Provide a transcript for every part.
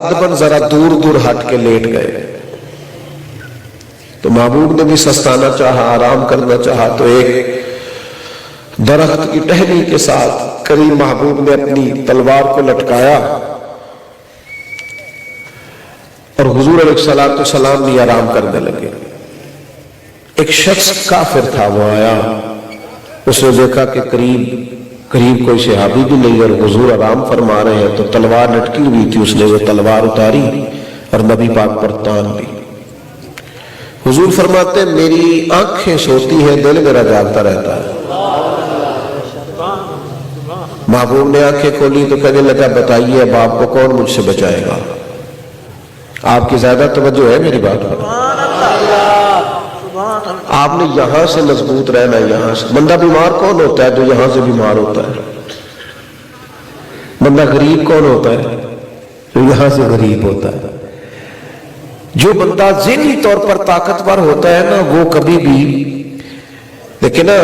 ادبن ذرا دور دور ہٹ کے لیٹ گئے تو محبوب نے بھی سستانا چاہا، آرام کرنا چاہا، تو ایک درخت کی ٹہنی کے ساتھ قریب محبوب نے اپنی تلوار کو لٹکایا اور حضور علیہ الصلوۃ والسلام بھی آرام کرنے لگے۔ ایک شخص کافر تھا، وہ آیا، اس نے دیکھا کہ قریب کوئی صحابی بھی نہیں اور حضور آرام فرما رہے ہیں، تو تلوار لٹکی ہوئی تھی، اس نے وہ تلوار اتاری اور نبی پاک پر تان لی۔ حضور فرماتے ہیں میری آنکھیں سوتی ہیں، دل میرا جاگتا رہتا ہے۔ محبوب نے آنکھیں کھولی تو کہنے لگا بتائیے اب آپ کو کون مجھ سے بچائے گا؟ آپ کی زیادہ توجہ ہے میری بات پر؟ آپ نے یہاں سے مضبوط رہنا ہے، یہاں سے۔ بندہ بیمار کون ہوتا ہے؟ جو یہاں سے بیمار ہوتا ہے۔ بندہ غریب کون ہوتا ہے؟ جو یہاں سے غریب ہوتا ہے۔ جو بندہ ذہنی طور پر طاقتور ہوتا ہے نا، وہ کبھی بھی، لیکن نا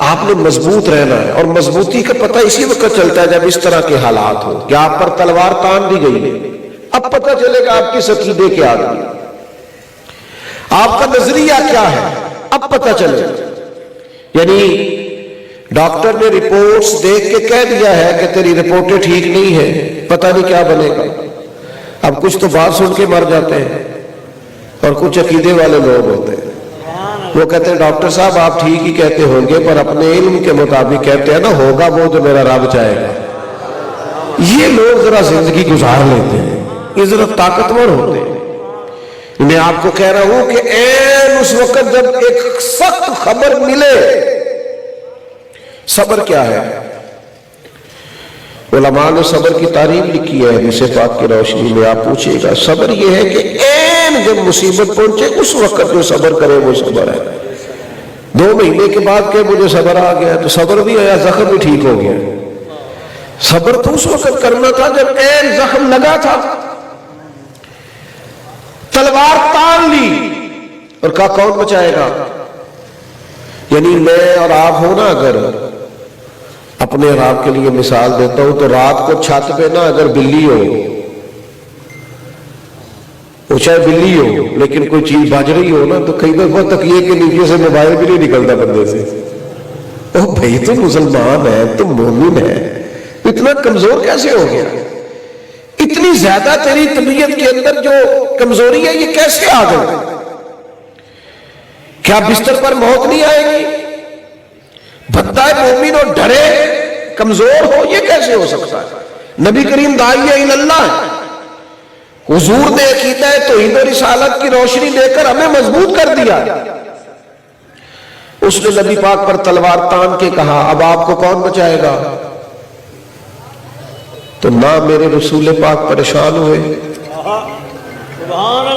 آپ نے مضبوط رہنا ہے، اور مضبوطی کا پتہ اسی وقت چلتا ہے جب اس طرح کے حالات ہو کہ آپ پر تلوار تان دی گئی ہے۔ اب پتہ چلے گا آپ کی عقیدے کیا ہے، آپ کا نظریہ کیا ہے، اب پتہ چلے۔ یعنی ڈاکٹر نے رپورٹس دیکھ کے کہہ دیا ہے کہ تیری رپورٹیں ٹھیک نہیں ہیں، پتہ نہیں کیا بنے گا۔ اب کچھ تو بات سن کے مر جاتے ہیں، اور کچھ عقیدے والے لوگ ہوتے ہیں، وہ کہتے ہیں ڈاکٹر صاحب آپ ٹھیک ہی کہتے ہوں گے، پر اپنے علم کے مطابق کہتے ہیں نا، ہوگا وہ جو میرا رب چاہے گا۔ یہ لوگ ذرا زندگی گزار لیتے ہیں، یہ ذرا طاقتور ہوتے ہیں۔ میں آپ کو کہہ رہا ہوں کہ عین اس وقت جب ایک سخت خبر ملے، صبر کیا ہے؟ علماء نے صبر کی تعریف لکھی ہے حدیث پاک کی روشنی میں، آپ پوچھئے گا صبر یہ ہے کہ عین جب مصیبت پہنچے اس وقت جو صبر کرے وہ صبر ہے۔ 2 مہینے کے بعد کہ مجھے صبر آ گیا، تو صبر بھی آیا، زخم بھی ٹھیک ہو گیا۔ صبر تو اس وقت کرنا تھا جب عین زخم لگا تھا، تلوار تان لی اور کہا کون بچائے گا؟ یعنی میں اور آپ ہو نا، اگر اپنے اور آپ کے لیے مثال دیتا ہوں تو رات کو چھت پہ نا اگر بلی ہو، وہ چاہے بلی ہو لیکن کوئی چیز بج رہی ہو نا، تو کئی دفعہ تکیے کے نیچے سے موبائل بھی نہیں نکلتا بندے سے۔ او بھائی تم مسلمان ہے، تم مومن ہے، اتنا کمزور کیسے ہو گیا؟ اتنی زیادہ تیری طبیعت کے اندر جو کمزوری ہے یہ کیسے آ گئی؟ کیا بستر پر موت نہیں آئے گی؟ بندہ مومن اور ڈرے کمزور ہو، یہ کیسے ہو سکتا ہے؟ نبی کریم داعیہ اللہ ہے، حضور نے عقیدہ توحید و رسالت کی روشنی دے کر ہمیں مضبوط کر دیا۔ اس نے نبی پاک پر تلوار تان کے کہا اب آپ کو کون بچائے گا؟ تو نہ میرے رسول پاک پریشان ہوئے،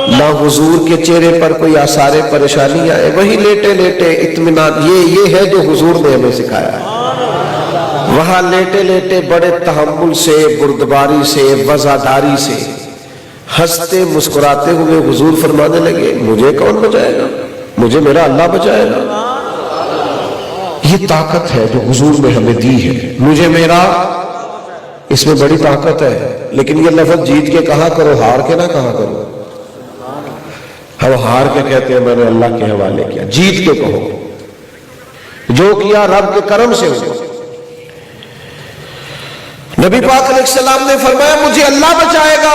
نہ حضور کے چہرے پر کوئی آثار پریشانی آئے، وہی لیٹے لیٹے اطمینان۔ یہ ہے جو حضور نے ہمیں سکھایا ہے۔ وہاں لیٹے لیٹے بڑے تحمل سے، بردباری سے، وزاداری سے، ہنستے مسکراتے ہوئے حضور فرمانے لگے مجھے کون بچائے گا؟ مجھے میرا اللہ بچائے گا۔ یہ طاقت ہے جو حضور نے ہمیں دی ہے، مجھے میرا، اس میں بڑی طاقت ہے۔ لیکن یہ لفظ جیت کے کہا کرو، ہار کے نہ کہا کرو۔ ہم ہار کے کہتے ہیں میں نے اللہ کے حوالے کیا، جیت کے کہو جو کیا رب کے کرم سے ہو۔ نبی پاک علیہ السلام نے فرمایا مجھے اللہ بچائے گا۔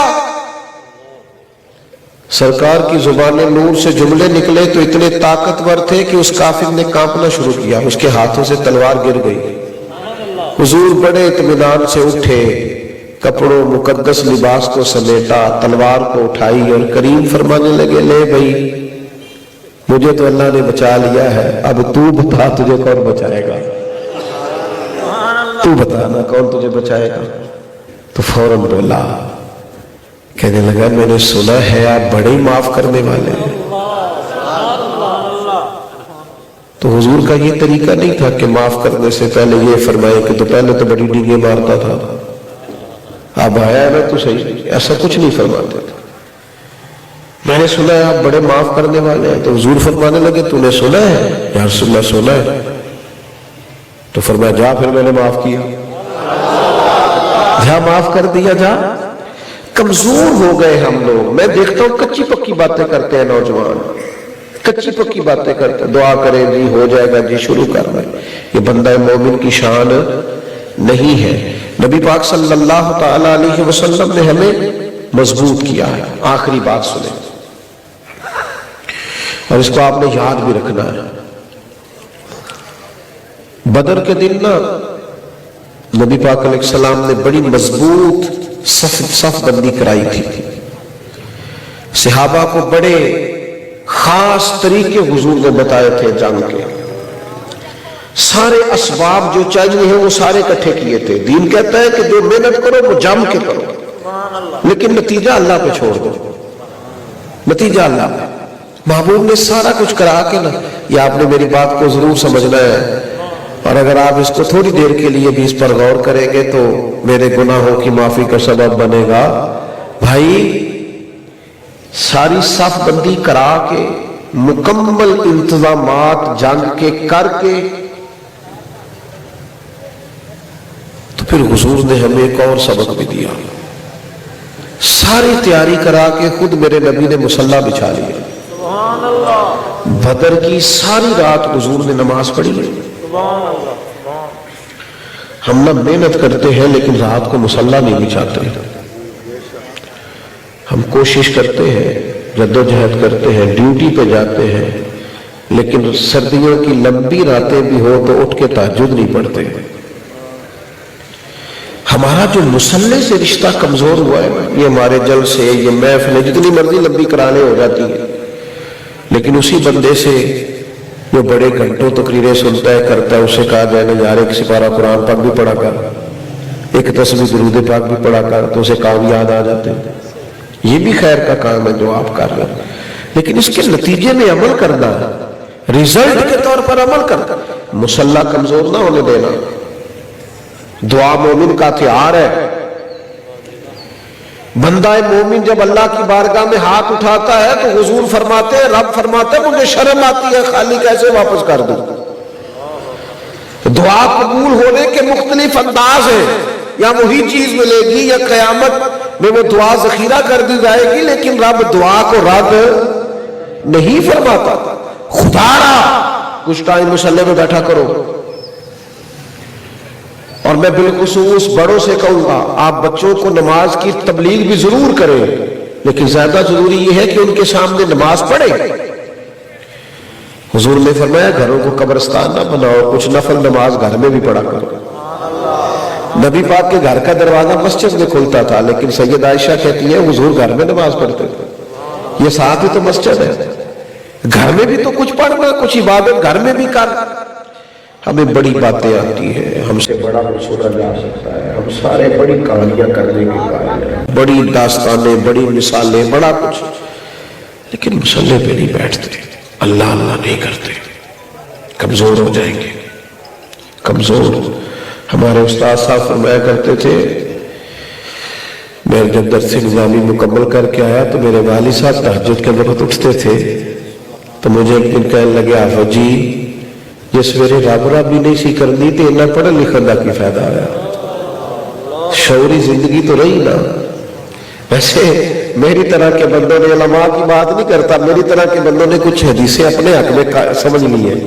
سرکار کی زبان نور سے جملے نکلے تو اتنے طاقتور تھے کہ اس کافر نے کانپنا شروع کیا، اس کے ہاتھوں سے تلوار گر گئی۔ حضور بڑے اطمینان سے اٹھے، کپڑوں مقدس لباس کو سمیٹا، تلوار کو اٹھائی اور کریم فرمانے لگے لے بھائی مجھے تو اللہ نے بچا لیا ہے، اب تو بتا تجھے کون بچائے گا؟ تو بتانا کون تجھے بچائے گا؟ تو فوراً بولا، کہنے لگا میں نے سنا ہے آپ بڑے معاف کرنے والے ہیں۔ تو حضور کا یہ طریقہ نہیں تھا کہ معاف کرنے سے پہلے یہ فرمائے کہ تو پہلے تو بڑی ڈینگیں مارتا تھا، اب آیا ہے نا تو صحیح، ایسا کچھ نہیں فرماتے تھے۔ میں نے سنا ہے آپ بڑے معاف کرنے والے ہیں، تو حضور فرمانے لگے تو نے سنا ہے؟ یا رسول اللہ سنا ہے۔ تو فرمایا جا پھر میں نے معاف کیا، جا معاف کر دیا، جا کمزور ہو گئے ہم لوگ. میں دیکھتا ہوں کچی پکی باتیں کرتے ہیں نوجوان, کچی پکی باتیں کرتے ہیں, دعا کریں جی ہو جائے گا جی, شروع کر رہے ہیں. یہ بندہ مومن کی شان نہیں ہے. نبی پاک صلی اللہ تعالی علیہ وسلم نے ہمیں مضبوط کیا ہے. آخری بات سنیں اور اس کو آپ نے یاد بھی رکھنا ہے. بدر کے دن نا نبی پاک علیہ السلام نے بڑی مضبوط صف بندی کرائی تھی. صحابہ کو بڑے خاص طریقے حضور نے بتائے تھے جنگ کے. سارے اسباب جو چاہیے ہیں وہ سارے اکٹھے کیے تھے. دین کہتا ہے کہ جو محنت کرو وہ جم کے کرو, لیکن نتیجہ اللہ پہ چھوڑ دو. نتیجہ اللہ پہ. محبوب نے سارا کچھ کرا کے نا, یہ آپ نے میری بات کو ضرور سمجھنا ہے, اور اگر آپ اس کو تھوڑی دیر کے لیے بھی اس پر غور کریں گے تو میرے گناہوں کی معافی کا سبب بنے گا. بھائی ساری صف بندی کرا کے, مکمل انتظامات جنگ کے کر کے, تو پھر حضور نے ہمیں ایک اور سبق بھی دیا. ساری تیاری کرا کے خود میرے نبی نے مصلی بچھا لیا. بدر کی ساری رات حضور نے نماز پڑھی ہے. ہم نہ محنت کرتے ہیں لیکن رات کو مصلی نہیں بچھاتے. ہم کوشش کرتے ہیں, جدوجہد کرتے ہیں, ڈیوٹی پہ جاتے ہیں, لیکن سردیوں کی لمبی راتیں بھی ہو تو اٹھ کے تہجد نہیں پڑھتے. ہمارا جو مصلی سے رشتہ کمزور ہوا ہے, یہ ہمارے جلسے, یہ محفلیں جتنی مرضی لمبی کرانے ہو جاتی ہیں, لیکن اسی بندے سے جو بڑے گھنٹوں تقریریں سنتا ہے کرتا ہے, اسے کہا جائے نا یار ایک سپارہ قرآن پاک بھی پڑھا کر, ایک تسبیح درود پاک بھی پڑھا کر, تو اسے کام یاد آ جاتے ہیں. یہ بھی خیر کا کام ہے جو آپ کر رہے ہیں, لیکن اس کے نتیجے میں عمل کرنا ہے, ریزلٹ کے طور پر عمل کرنا. مصلی کمزور نہ ہونے دینا. دعا مومن کا ہتھیار ہے. بندہ مومن جب اللہ کی بارگاہ میں ہاتھ اٹھاتا ہے تو حضور فرماتے ہیں, رب فرماتے ہیں مجھے شرم آتی ہے خالی کیسے واپس کر دوں. دعا قبول ہونے کے مختلف انداز ہیں, یا وہی چیز ملے گی یا قیامت میں وہ دعا ذخیرہ کر دی جائے گی, لیکن رب دعا کو رد نہیں فرماتا. خدا را کچھ ٹائم مصلی میں بیٹھا کرو. اور میں بالخصوص بڑوں سے کہوں گا, آپ بچوں کو نماز کی تبلیغ بھی ضرور کریں, لیکن زیادہ ضروری یہ ہے کہ ان کے سامنے نماز پڑھیں. حضور نے فرمایا گھروں کو قبرستان نہ بناؤ, کچھ نفل نماز گھر میں بھی پڑھا کرو. نبی پاک کے گھر کا دروازہ مسجد میں کھلتا تھا, لیکن سید عائشہ کہتی ہے حضور گھر میں نماز پڑھتے تھے. یہ ساتھ ہی تو مسجد ہے, گھر میں بھی تو کچھ پڑھنا, کچھ عبادت گھر میں بھی کر. ہمیں بڑی باتیں آتی ہیں, ہم سے بڑا کچھ سنا جا سکتا ہے, ہم سارے بڑی کہانیاں کرنے کے قائل ہیں, بڑی داستانیں, بڑی مثالیں, بڑا کچھ, لیکن مصلی پہ نہیں بیٹھتے, اللہ اللہ نہیں کرتے, کمزور ہو جائیں گے. کمزور. ہمارے استاد صاحب فرمایا کرتے تھے, میں جب درس نظامی مکمل کر کے آیا تو میرے والد صاحب تہجد کے وقت اٹھتے تھے, تو مجھے ایک دن کہنے لگے حافظ جی جس میرے رابرہ بھی نہیں سی کرنی تھی انہیں پڑھا لکھن دا کی فائدہ آیا. شعوری زندگی تو رہی نا. ویسے میری طرح کے بندوں نے, علماء کی بات نہیں کرتا, میری طرح کے بندوں نے کچھ حدیثیں اپنے حق میں سمجھ لی ہیں.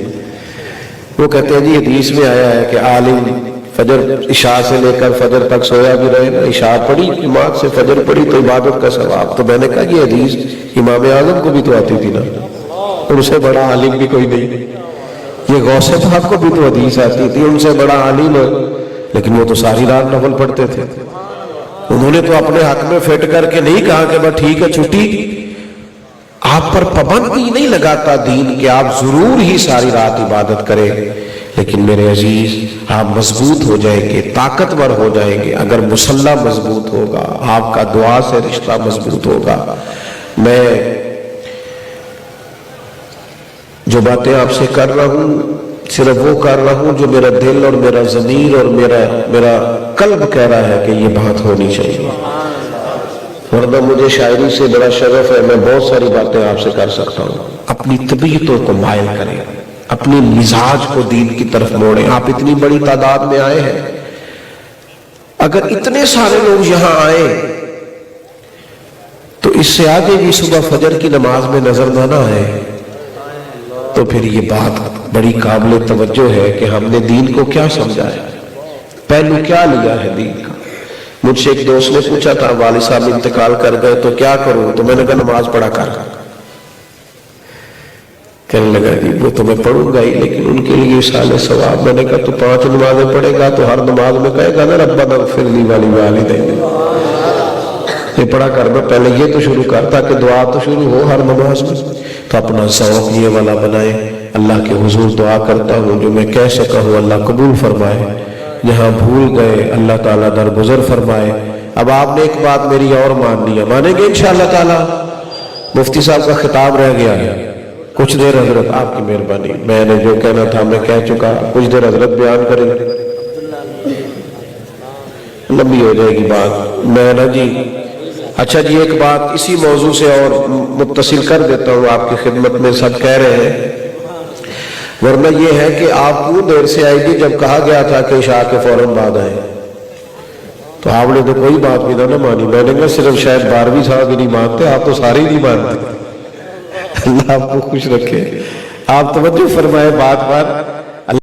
وہ کہتے ہیں جی حدیث میں آیا ہے کہ عالم فجر عشاء سے لے کر فجر تک سویا بھی رہے نا, عشاء پڑھی جماعت سے فجر پڑھی تو عبادت کا ثواب. تو میں نے کہا یہ حدیث امام اعظم کو بھی تو آتی تھی نا, اور اسے بڑا عالم بھی کوئی نہیں. یہ غوث پاک کو بھی تو حدیث آتی تھی, ان سے بڑا عالم ہے, لیکن وہ تو ساری رات نفل پڑھتے تھے. انہوں نے تو اپنے حق میں فٹ کر کے نہیں کہا کہ بس ٹھیک ہے چھٹی. آپ پر پابندی نہیں لگاتا دین کہ آپ ضرور ہی ساری رات عبادت کریں, لیکن میرے عزیز آپ مضبوط ہو جائیں گے, طاقتور ہو جائیں گے اگر مصلی مضبوط ہوگا, آپ کا دعا سے رشتہ مضبوط ہوگا. میں جو باتیں آپ سے کر رہا ہوں صرف وہ کر رہا ہوں جو میرا دل اور میرا ضمیر اور میرا قلب کہہ رہا ہے کہ یہ بات ہونی چاہیے. ورنہ مجھے شاعری سے بڑا شرف ہے, میں بہت ساری باتیں آپ سے کر سکتا ہوں. اپنی طبیعتوں کو مائل کریں, اپنی مزاج کو دین کی طرف موڑیں. آپ اتنی بڑی تعداد میں آئے ہیں, اگر اتنے سارے لوگ یہاں آئے اس سے آگے بھی صبح فجر کی نماز میں نظر نہ آئے تو پھر یہ بات بڑی قابل توجہ ہے کہ ہم نے دین کو کیا سمجھا ہے، پہلو کیا لیا ہے دین کا۔ مجھ سے ایک دوست نے پوچھا تھا والد صاحب انتقال کر گئے تو کیا کروں، تو میں نے کہا نماز پڑھا کر۔ کہنے لگا جی وہ تو میں پڑھوں گا ہی لیکن ان کے لیے سال ثواب۔ میں نے کہا تو 5 نمازیں پڑھے گا تو ہر نماز میں کہے گا نا ربنا اغفر لی ولوالدین، یہ پڑھا کرنا، پہلے یہ تو شروع کر تاکہ دعا تو شروع ہو ہر نماز میں۔ تو اپنا ذوق یہ والا بنائے۔ اللہ کے حضور دعا کرتا ہوں جو میں کہہ سکا ہوں اللہ قبول فرمائے، جہاں بھول گئے اللہ تعالیٰ درگزر فرمائے۔ اب آپ نے ایک بات میری اور ماننی ہے، مانیں گے انشاءاللہ تعالیٰ؟ مفتی صاحب کا خطاب رہ گیا ہے، کچھ دیر حضرت آپ کی مہربانی، میں نے جو کہنا تھا میں کہہ چکا، کچھ دیر حضرت بیان کریں، لمبی ہو جائے گی بات۔ میں نا جی اچھا جی ایک بات اسی موضوع سے اور متصل کر دیتا ہوں آپ کی خدمت میں، سب کہہ رہے ہیں، ورنہ یہ ہے کہ آپ کو دیر سے آئی تھی جب کہا گیا تھا کہ عشاء کے فوراً بعد آئے، تو آپ نے تو کوئی بات بھی نہ مانی۔ میں نے کہا صرف شاید 12ویں صاحب ہی نہیں مانتے، آپ تو سارے ہی نہیں مانتے۔ اللہ آپ کو خوش رکھے، آپ توجہ فرمائے بات بات۔